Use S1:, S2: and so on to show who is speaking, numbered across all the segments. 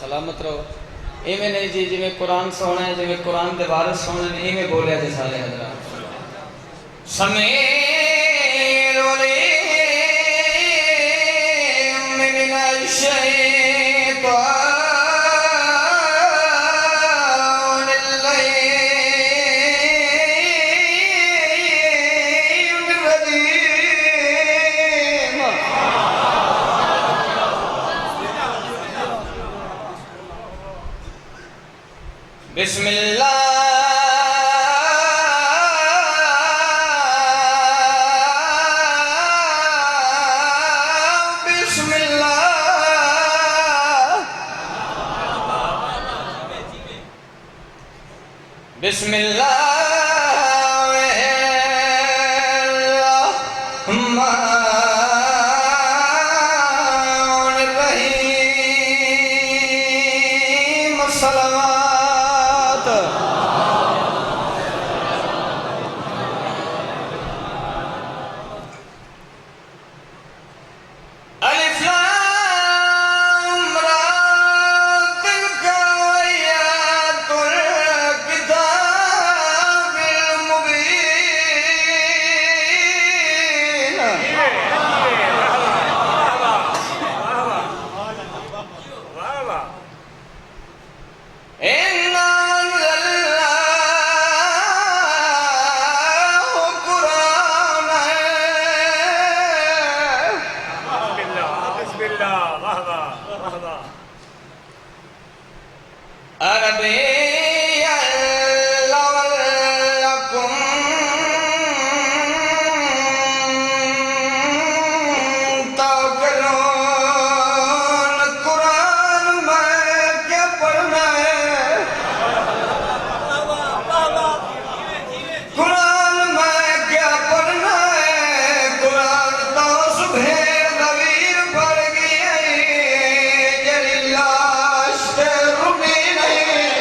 S1: सलामत रहो। इवें नहीं जी जिमें कुरान सोना है, जिमें कुरान के वारिस सोने ने इवें बोलिया जे सारे हजरात समीर वली मिना शैतान अल्लयीम रजीम। बिस्मिल्लाह बिस्मिल्लाहिर्रहमानिर्रहीम। सलावत अलिफ लाम रा तिल्का आयातुल किताबिल मुबीन। इन्ना अंज़लनाहु क़ुरआनन अरबिय्यन लअल्लकुम तअक़िलून। कुरान में क्या पढ़ना है, कुरान में क्या पढ़ना है। कुरान तो सुबह नवीर पढ़ गई जरी लाश ते रुकी नहीं।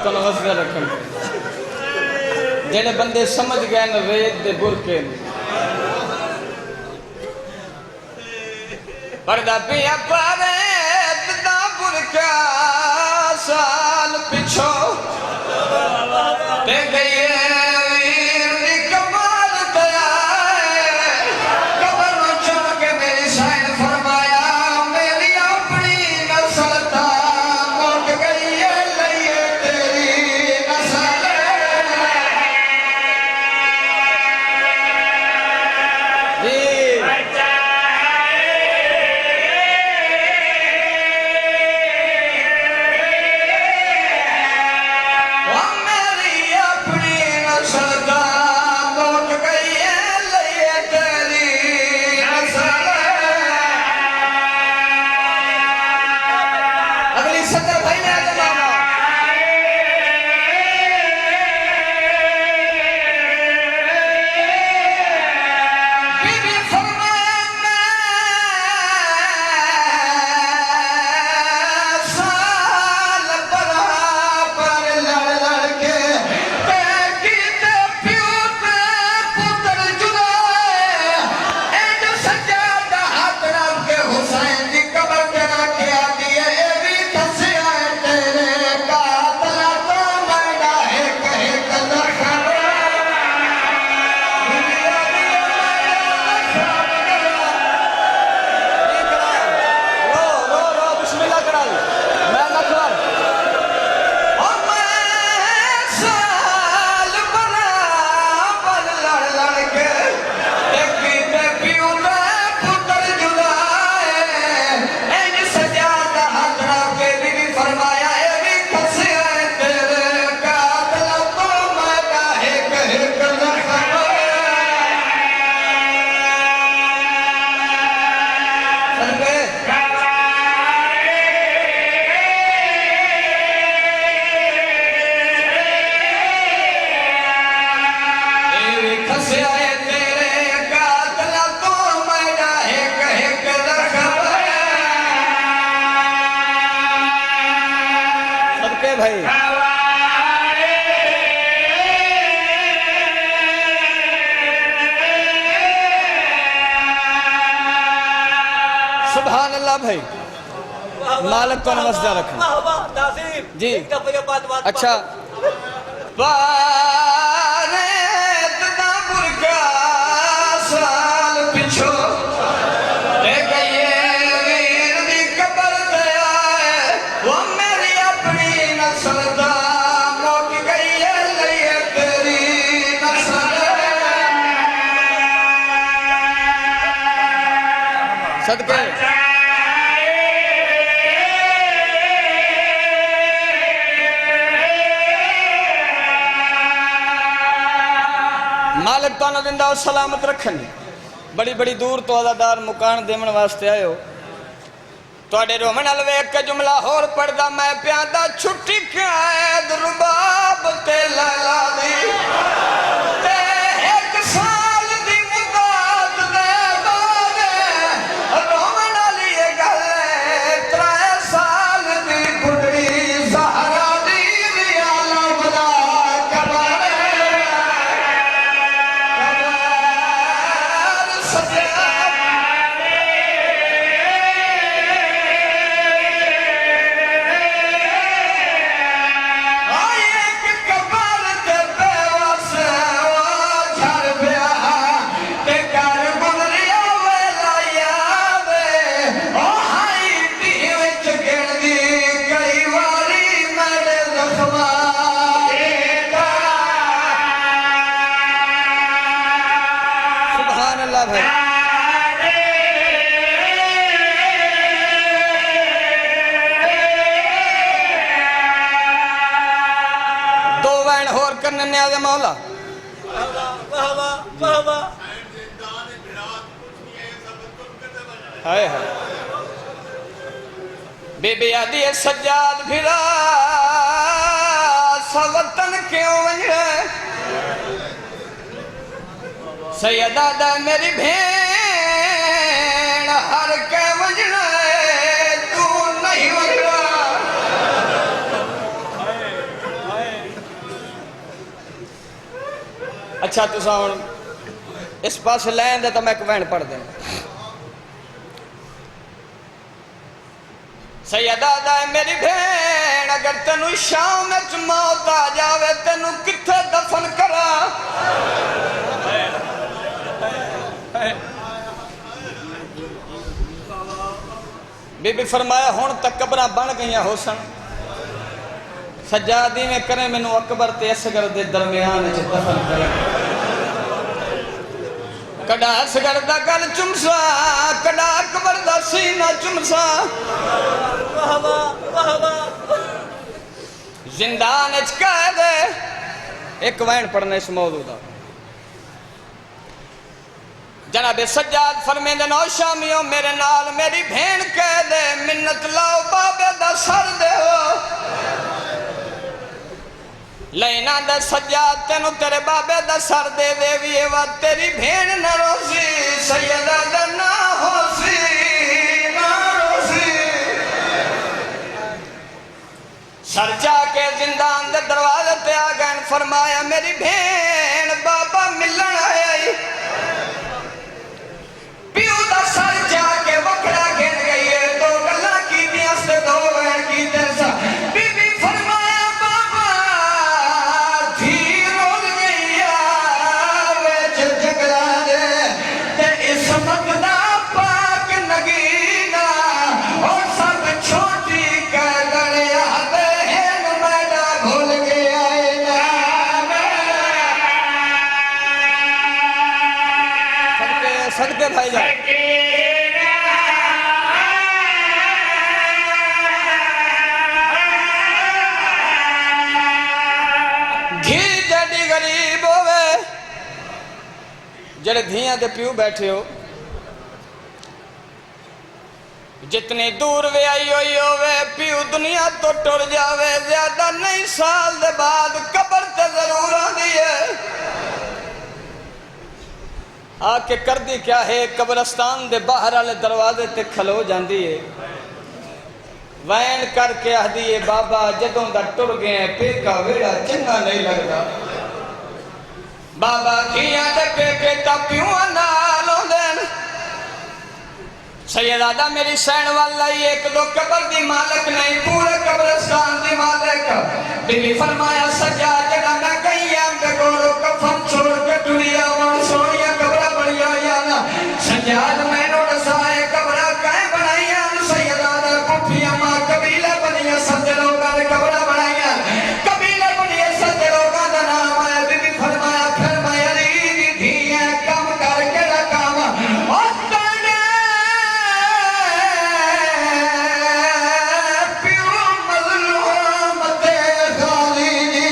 S2: तो वसदा रखन जेड़े बंदे समझ गए न वेद दे बुरके पर्दा पिया पावे दा बुरका साल पिछो ते गई वीर दी कमाल तया कबर में चुप के मेरी शान फरमाया मेरी अपनी नस्ल ता मुक गई है लइए तेरी नस्ल जी भाई सुभान अल्लाह भाई मालिक को नमस्ते रखें जी अच्छा सदके मालिक तो जिंदा और सलामत रखन बड़ी बड़ी दूर तो आजादार मुकान देवन वास्ते आयो तुहाडे रोमन अल वेख के जुमला होर पढ़दा मैं प्यादा छुट्टी कैद रुबाब ते लैला दी ते एक साल दी मुद्दत दे बारे रोमन अली ये गल 3 साल दी बुढ़ी ज़हरा दी रियाला बदा कबारे न्याज़ मौला हाय हाय बेबे आदि सज्जाद फिरा सवतन क्यों वंजे सैयदा दा मेरी भेड़ हर के वंजना तू नहीं वंजरा अच्छा तुसा हुण इस पास लैन दे तो मैं एक वैन पढ़ देना। सैयदा दा मेरी भेण अगर तेनू शाम विच मौत आ जावे तेनू किथे दफन करा? बीबी फरमाया हुण तक कब्रां बन गई हो सन, सज्जादी में करे मैनू अकबर ते असगर दे दरम्यान च दफन करे। कड़ा असगर दा गल चुमसा, कड़ा अकबर दा सीना चुमसा। जिंदान च कैद एक वैन पढ़ने इस मौजू दा। जनाबे सज्जाद फरमेंदे नौ शामियों मेरे नाल मेरी भेण कह दे मिन्नत लाओ बाबे दा सर दे हो। लेना दे सज्जाद तेनू तेरे बाबे दा सर दे देवी वा तेरी भेण न रोसी सैयदा दा ना होसी ना रोसी। सर जाके जिंदान दे दरवाजे ते आ गए। फरमाया मेरी भेण बाबा मिलन आई। प्यू दा सर जाके वखरा गिन गई है। दो गल्ला कीतियां से दो वैन कीते सा। बीबी फरमाया बाबा धी रोल गई विच जगला दे ते इसमत दा पाक नगीना और सब छोटी कह गलिया दे हेन मैडा भूल गया ना। सदके भाई जान घी जड़ी गरीब होवे जड़े धियां दे प्यू बैठे हो जितनी दूर वे आई हुई होवे प्यू दुनिया तो टुर जावे ज्यादा नहीं साल दे बाद कब्र ते जरूर आंदी है। आके कर दी क्या है कब्रस्तान दे बाहर वाले दरवाजे ते खलो जाती है। वैन करके आखदी है बाबा जदों दा टुर गए पेका वेड़ा चंगा नहीं लगता। बाबा किया ते पेके तापियों नाल होंदे। सैयदा मेरी सैन वाला ही एक दो कब्र दी मालिक नहीं पूरे कब्रस्तान दी मालिक। बीबी फरमाया सजा जड़ा मैं गई बेगोरो कफन छोड़ के टुरिया वन सोनिया कब्र बढ़िया याना सजाद मैनू दसाए कब्र काहे बनाईया। सैयदा दा कुफिया मां कबीला बनिया सत्ते लोगां दे कब्र बनाईया। कबीला बनिया सत्ते लोगां दा नाम आया। बीबी फरमाया फिर मैं अली दी धी है कम कर केड़ा काम ओ ताने प्यू मजलूम ते खाली दी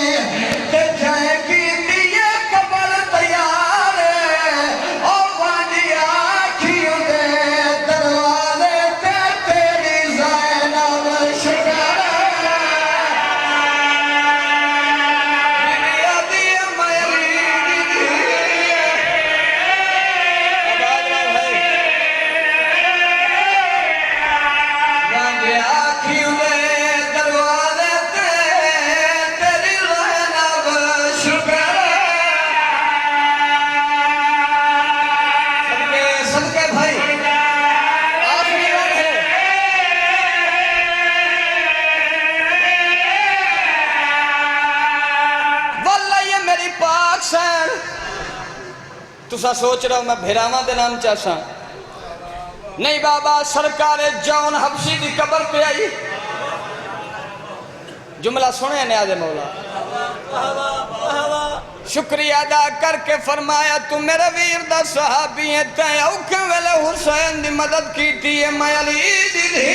S2: ते जाए की दिए कब्र तैयार ओ वाजिया खियों दे दरवाजे ते तेरी ज़ैनब शुक्र बीबी आदी मैं अली दी धी आवाज ना भाई वाजिया खियों दे दरवाजे ते तेरी ज़ैनब शुक्र। सदके भाई आखिरी बात है वल्ला ये मेरी पाक सैन तुसा सोच रहे हो मैं भेरावां दे नाम चासा नहीं। बाबा सरकार जौन हबशी दी कब्र पे आई जुमला सुने ने आदे मौला शुक्रिया अदा करके फरमाया तू मेरे वीर दा सहाबी है तैं औखे वेले हुसैन दी मदद कीती है मैं अली दी धी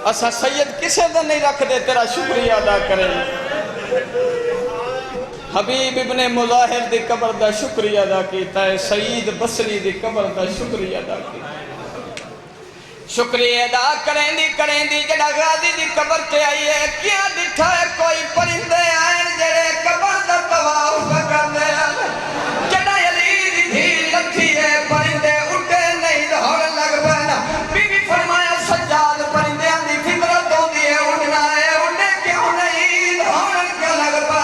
S2: असा सैयद किसे दा नहीं रखदे तेरा शुक्रिया अदा करें। हबीब इब्ने मुजाहिर दी कब्र दा शुक्रिया अदा कीता है। सईद बसरी दी कब्र दा शुक्रिया अदा कीता। शुक्रिया अदा करेंदी जड़ा गाजी दी कब्र ते आई है क्या दिठा है कोई परिंदे आए जेड़े कब्र दा तवाफ करदे जड़ा अली दी धी लथी है परिंदे उड़े नहीं दौड़ लग पैना। बीबी फरमाया सज्जाद परिंदे दी फितरत होंदी है उड़ना है उड़े क्यों नहीं दौड़ क्यों लग पा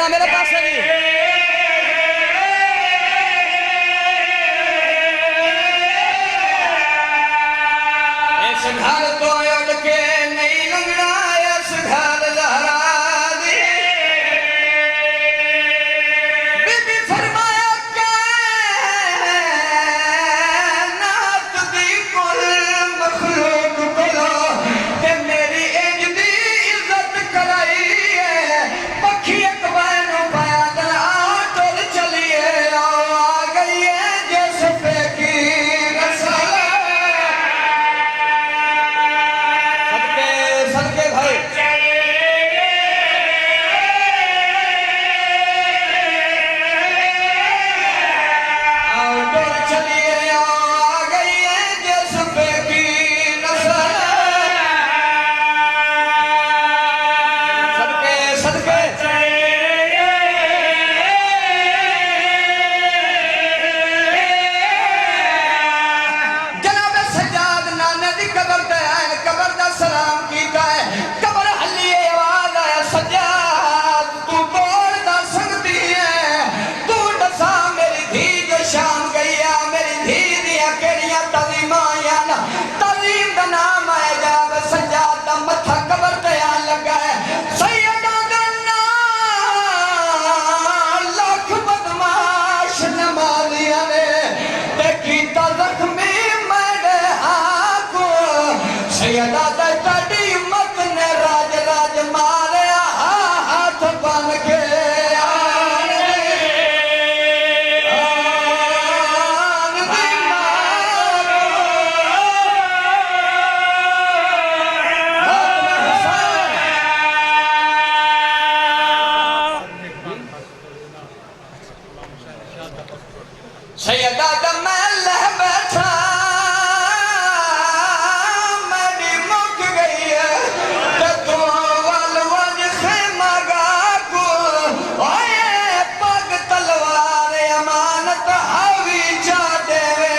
S2: जरा मेरे पास है जी।
S1: इस घर तो उड़ के नहीं लंघना, इस घर लहरा दी। बीबी फरमाया कायनात दी कुल मखलूक कोलो कि मेरी इंज दी इज्जत कराई है। पखी अकबर नू पाया गला टुर चलिए, आओ आ गई है जिस पे की रसाला।
S2: सदके सदके भाई
S1: आओ टुर चलिए, आओ आ गई है जिस पे की नस्ल।
S2: सदके सदके
S1: जनाब सज्जाद नाने दी कबर ते आए, कबर दा सलाम कीता है। कबर हल्ली आवाज आया, सज्जाद तू बोल दा सकती है, तू दसा मेरी धी जो शाम गई है, मेरी धी दियां केड़ियां तज़ीमां आईयां न। तज़ीम दा नाम है जनाब सज्जाद दा मत्था कबर ते आन लगा है। सैयदा दा नाम लख बदमाश नमाज़ियां ने ते कीता ज़ख्मी मेरे आको। सैयदा दा कड़ी मत ने राज राज मारे हाथ बन के आन दी मारो। सैयदा दा महल बैठा मेरी मुक गई है, ते तू वल वज खेमा गाको। ओए पग तलवार अमानत हावी चा देवे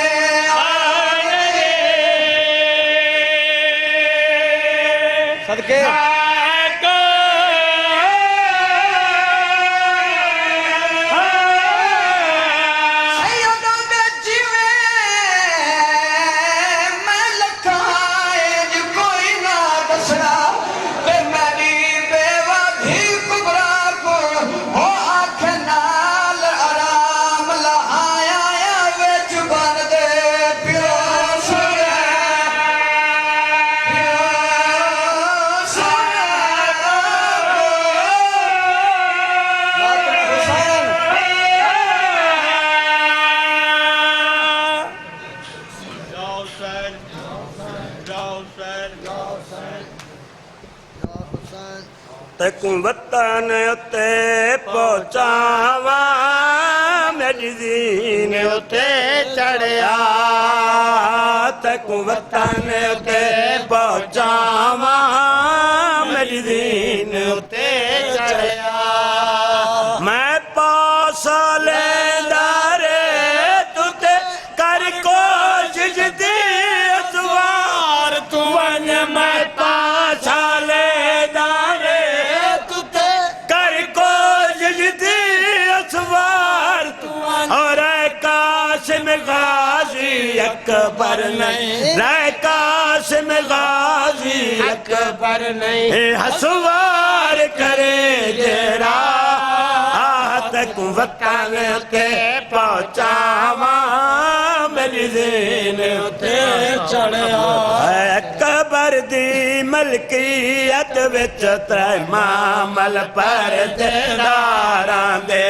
S2: सदके
S1: सैयदा दे जीवे मैं लखाए जो कोई ना दसड़ा, ते मेरी बेवा धी कुबरा को ओ आँख नाल आराम लहाया विच बन दे प्यो सोना।
S3: तकूं वतन उते पहुंचावा, मेरी दीन उते चढ़िया। तकूं वतन उते पहुंचावा, मेरी दीन उते चढ़िया। मैं पास लेंदा रे तुते कर कोशिश दी सवार तू वन। मैं पास लेंदा रे तुते कर कोशिश दी सवार तू वन। और कासिम गाजी अकबर नहीं, रे कासिम गाजी अकबर नहीं। हसवार करे जरा तक वतन के पहुंचावा, मेरी दीन उते चढ़िया। अकबर दी मलकियत विच त्रै मामल परदेदारां दे।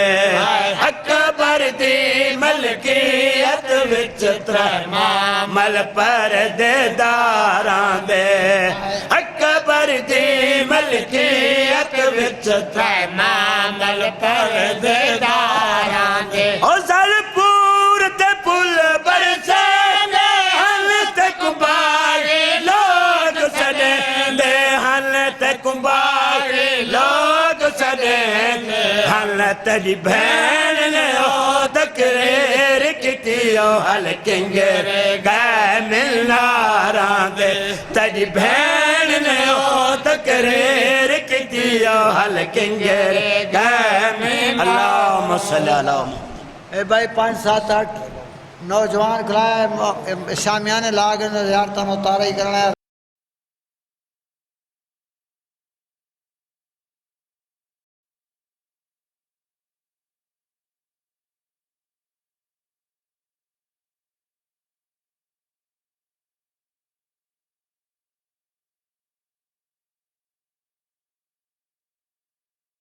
S3: अकबर दी मलकियत विच त्रै मामल परदेदारां दे। अकबर दी मलकियत विच त्रै मामल परदेदारां दे। ओ सरपूर ते पुल बरसे हल ते कुंबारी लोग सदेंदे, हल ते कुंबारी लोग सदेंदे। हल तेरी भैन ने ओ तकरीर की हल किंगे गए मिलनारां दे। तेरी भैन हुसैन ने ओ तकरीर की दिया हल किंगर में अल्लाहुम्मा सल्ली अला
S4: ए भाई 5 7 8 नौजवान खड़ा है शामियाने ला के यार तुम उतारा ही करना है